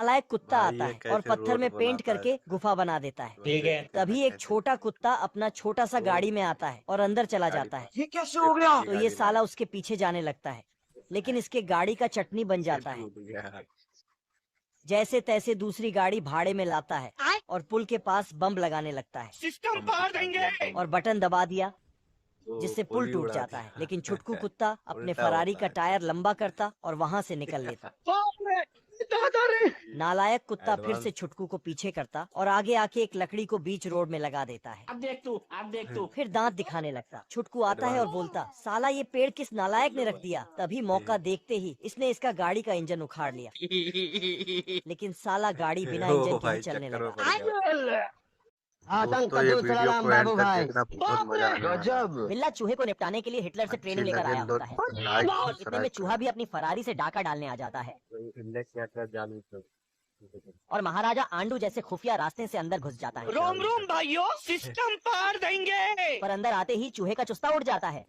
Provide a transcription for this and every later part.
नालायक कुत्ता भाई आता ये है और कैसे पत्थर रोड में पेंट बनाता है। करके गुफा बना देता है। ठीक है। तभी एक छोटा कुत्ता अपना छोटा सा गाड़ी में आता है और अंदर चला जाता है। ये कैसे हो गया? तो ये साला उसके पीछे जाने लगता है, लेकिन इसके गाड़ी का चटनी बन जाता है। टूट गया। जैसे तैसे दूसरी गाड़ी भाड़े में लाता है और पुल के पास बम लगाने लगता है सिस्टम पार देंगे। और बटन दबा दिया तो जिससे पुल पुल ही टूट उड़ा जाता है। दिया। लेकिन छुटकू कुत्ता अपने उल्टा फरारी होता का है। टायर लंबा करता और वहां से निकल लेता। बाप रे, दादा रे। नालायक कुत्ता फिर एडवांस। से छुटकू को पीछे करता और आगे आके एक लकड़ी को बीच रोड में लगा देता है। अब देख तू। फिर दांत दिखाने लगता। छुटकू आता है और बोलता, साला ये पेड़ किस नालायक ने रख दिया। तभी मौका देखते ही इसने इसका गाड़ी का इंजन उखाड़ लिया, लेकिन साला गाड़ी बिना ओ इंजन के ही भाई चलने चक्कर में लगा। पड़ गया। आतंक दोस्तों ये का वीडियो सलाम को एंड बाबू तक भाई। देखना बहुत मजा आने वाला है। गजब। बिल्ला चूहे को निपटाने के लिए हिटलर से अच्छी ट्रेनिंग लेकर लगे आया तो होता है। लाइक इतने में सब्सक्राइब चूहा भी अपनी फरारी से डाका डालने आ जाता है क्या जानू तो और महाराजा आंडू जैसे खुफिया रास्ते से अंदर घुस जाता है। रोम रोम भाइयों, सिस्टम पार देंगे। पर अंदर आते ही चूहे का चुस्ता उड़ जाता है।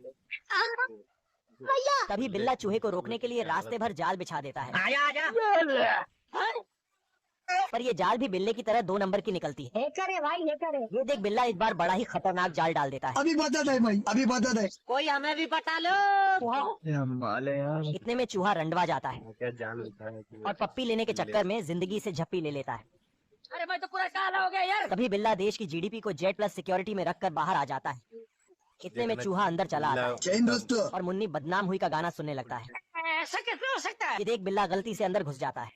तभी बिल्ला चूहे को रोकने के लिए रास्ते भर जाल बिछा देता है, आजा। पर ये जाल भी बिल्ले की तरह 2 नंबर की निकलती है। ये देख बिल्ला इस बार बड़ा ही खतरनाक जाल डाल देता है। अभी बता दे भाई, अभी बता दे। कोई हमें भी बता लो। इतने में चूहा रंडवा जाता है क्या जान लेता है कि और पप्पी लेने के चक्कर में जिंदगी से झप्पी ले लेता है। अरे भाई तो पूरा काला हो गया यार। तभी बिल्ला देश की जीडीपी को जेड प्लस सिक्योरिटी में रखकर बाहर आ जाता है। इतने में चूहा अंदर चला आता है चैन दोस्तों। और मुन्नी बदनाम हुई का गाना सुनने लगता है। ऐसा कैसे हो सकता है? ये देख बिल्ला गलती से अंदर घुस जाता है।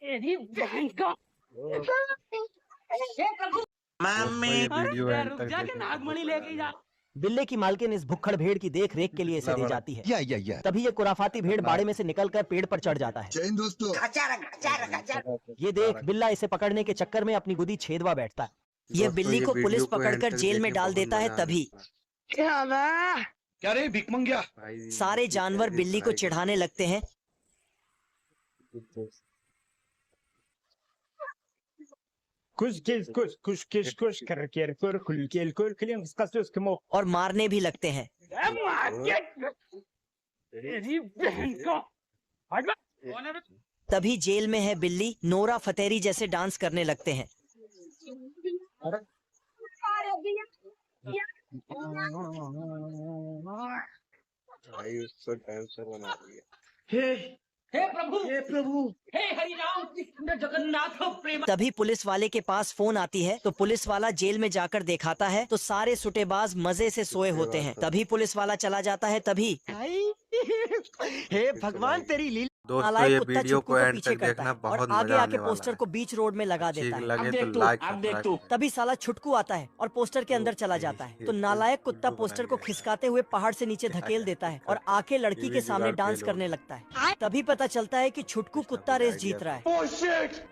मम्मी वीडियो एंड तक जाके देखना नागमणि बहुत लेके मजा जा। आने बिल्ले की मालकिन इस भुक्खड़ भेड़ की देख रेख के लिए इसे दे जाती है। तभी ये कुराफाती भेड़ बाड़े में से निकलकर पेड़ पर चढ़ जाता है। चैन दोस्तों। ये देख बिल्ला इसे पकड़ने के चक्कर में अपनी गुदी छेदवा बैठता है। ये दोस्तों, बिल्ली ये को वीडियो पुलिस को एंड पकड़कर तक जेल में देखने डाल बहुत देता है। मजा आने तभी वाला है। क्या रे भिक मंगिया। भाई, सारे जानवर बिल्ली को चिढ़ाने लगते हैं। और मारने भी लगते हैं। तभी जेल में है बिल्ली नोरा फतेरी जैसे डांस करने लगते हैं। भाई उसको डांसर बना दिया। हे प्रभु, हे हरि राम कृष्ण जगन्नाथ प्रेम। तभी पुलिस वाले के पास फोन आती है तो पुलिस वाला जेल में जाकर दिखाता है तो सारे सुटेबाज मजे से सोए होते हैं। तभी पुलिस वाला चला जाता है। तभी हे भगवान तेरी लीला। दोस्तों नालायक ये कुत्ता वीडियो छुटकू को को एंड पीछे तक करता देखना है और बहुत आगे मजा आके आने वाला पोस्टर है। को बीच रोड में लगा ठीक देता है। लगे देख तो तू, लाइक अब देख सब्सक्राइब तू। तभी साला छुटकू आता है और पोस्टर के अंदर चला जाता है तो नालायक कुत्ता पोस्टर को खिसकाते हुए पहाड़ से नीचे धकेल देता है और आके लड़की के सामने डांस करने लगता है। तभी पता चलता है कि छुटकू कुत्ता रेस जीत रहा है।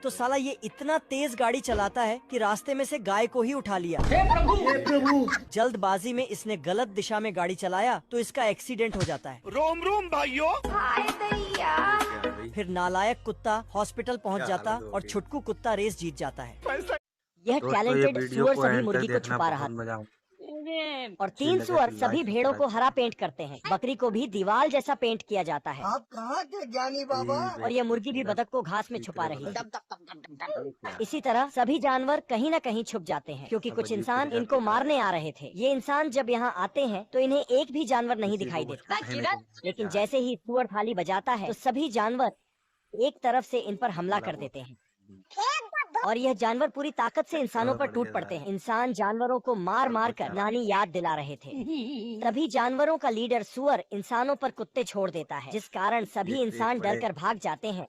तो साला ये इतना तेज गाड़ी चलाता है कि रास्ते में से गाय को ही उठा लिया। हे प्रभु, जल्दबाजी में इसने गलत दिशा में गाड़ी चलाया तो इसका एक्सीडेंट हो जाता है। रोम रोम भाइयों। फिर नालायक कुत्ता हॉस्पिटल पहुंच क्या जाता हालत हो और गई? छुटकू कुत्ता रेस जीत जाता है। यह दोस्तों ये टैलेंटेड वीडियो सुअर को सभी एंड तक मुर्गी को देखना छुपा रहा बहुत मजा और 3 लगे सुअर तो सभी लाइक भेड़ों को सब्सक्राइब हरा पेंट करते हैं। बकरी को भी दीवाल जैसा पेंट किया जाता है आप कहाँ के ज्ञानी बाबा। और ये मुर्गी भी बतख को घास में छुपा रही है। इसी तरह सभी जानवर कहीं न कहीं छुप जाते हैं क्योंकि कुछ इंसान इनको मारने आ रहे थे। ये इंसान जब यहाँ आते हैं तो इन्हें एक भी जानवर नहीं दिखाई देता, लेकिन जैसे ही सुअर थाली बजाता है तो सभी जानवर एक तरफ से इन पर हमला कर देते हैं और यह जानवर पूरी ताकत से इंसानों पर टूट पड़ते हैं। इंसान जानवरों को मार मार कर नानी याद दिला रहे थे। तभी जानवरों का लीडर सुअर इंसानों पर कुत्ते छोड़ देता है, जिस कारण सभी इंसान डर कर भाग जाते हैं।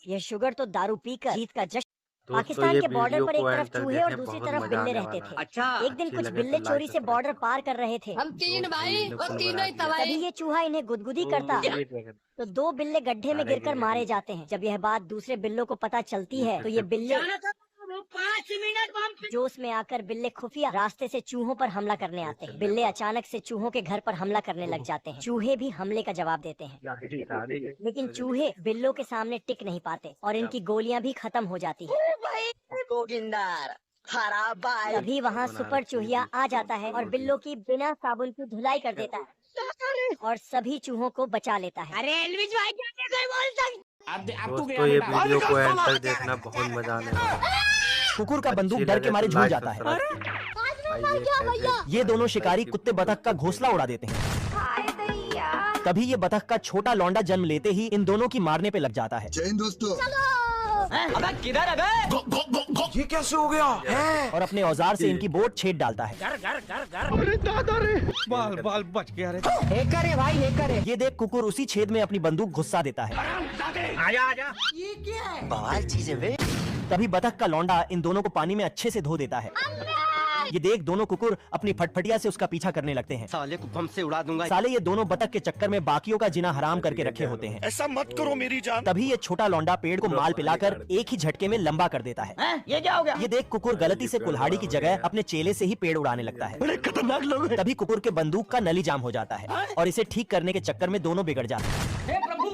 यह शुगर तो दारू पीकर जीत का जश्न। पाकिस्तान के बॉर्डर पर एक तरफ चूहे और दूसरी तरफ बिल्ले रहते थे। अच्छा, एक दिन कुछ बिल्ले चोरी से बॉर्डर पार कर रहे थे। हम 3 भाई और तीनों ही तबाही। तभी ये चूहा इन्हें गुदगुदी करता तो 2 बिल्ले गड्ढे में गिरकर मारे जाते हैं। जब यह बात दूसरे बिल्लों को पता चलती है तो ये बिल्ले 5 मिनट जोश में आकर बिल्ले खुफिया रास्ते से चूहों पर हमला करने आते हैं। बिल्ले अचानक से चूहों के घर पर हमला करने लग जाते हैं। चूहे भी हमले का जवाब देते हैं, लेकिन चूहे बिल्लों के सामने टिक नहीं पाते और इनकी गोलियां भी खत्म हो जाती हैं। गोगिंदार हरा बाई। तभी वहाँ सुपर चूहिया आ जाता है और बिल्लों की बिना साबुन की धुलाई कर देता है और सभी चूहों को बचा लेता है। अरे एलविज भाई क्या बोलता दोस्तों ये वीडियो को एंड तक देखना, बहुत मजा आने वाला है। कुकुर का बंदूक अच्छी डर लगे के मारे तो झूल लाइक जाता है। सब्सक्राइब ये दोनों शिकारी कुत्ते बतख का घोंसला उड़ा देते हैं। तभी ये बतख का छोटा लौंडा जन्म लेते ही इन दोनों की मारने पे लग जाता है। जय हिंद दोस्तों। अबे किधर है बे? ये कैसे हो गया है? और अपने औजार से इनकी बोट छेद डालता है। अरे दादा रे, बाल बाल बच गया रे। हैकर है भाई, हैकर है। ये देख कुकुर उसी छेद में अपनी बंदूक घुसा देता है। बवाल चीज है वे। तभी बतख का लौंडा इन दोनों को पानी में अच्छे से धो देता है। ये देख दोनों कुकुर अपनी फटफटिया से उसका पीछा करने लगते हैं। साले को बम से उड़ा दूंगा। साले ये दोनों बतख के चक्कर में बाकियों का जीना हराम करके रखे होते हैं। ऐसा मत करो मेरी जान। तभी ये छोटा लौंडा पेड़ को माल पिलाकर एक ही झटके में लंबा कर देता है। ये क्या हो गया? ये देख कुकुर गलती से कुल्हाड़ी की जगह अपने चेले से ही पेड़ उड़ाने लगता है। बड़े खतरनाक लोग हैं। तभी कुकुर के बंदूक का नली जाम हो जाता है और इसे ठीक करने के चक्कर में दोनों बिगड़ जाते हैं। हे प्रभु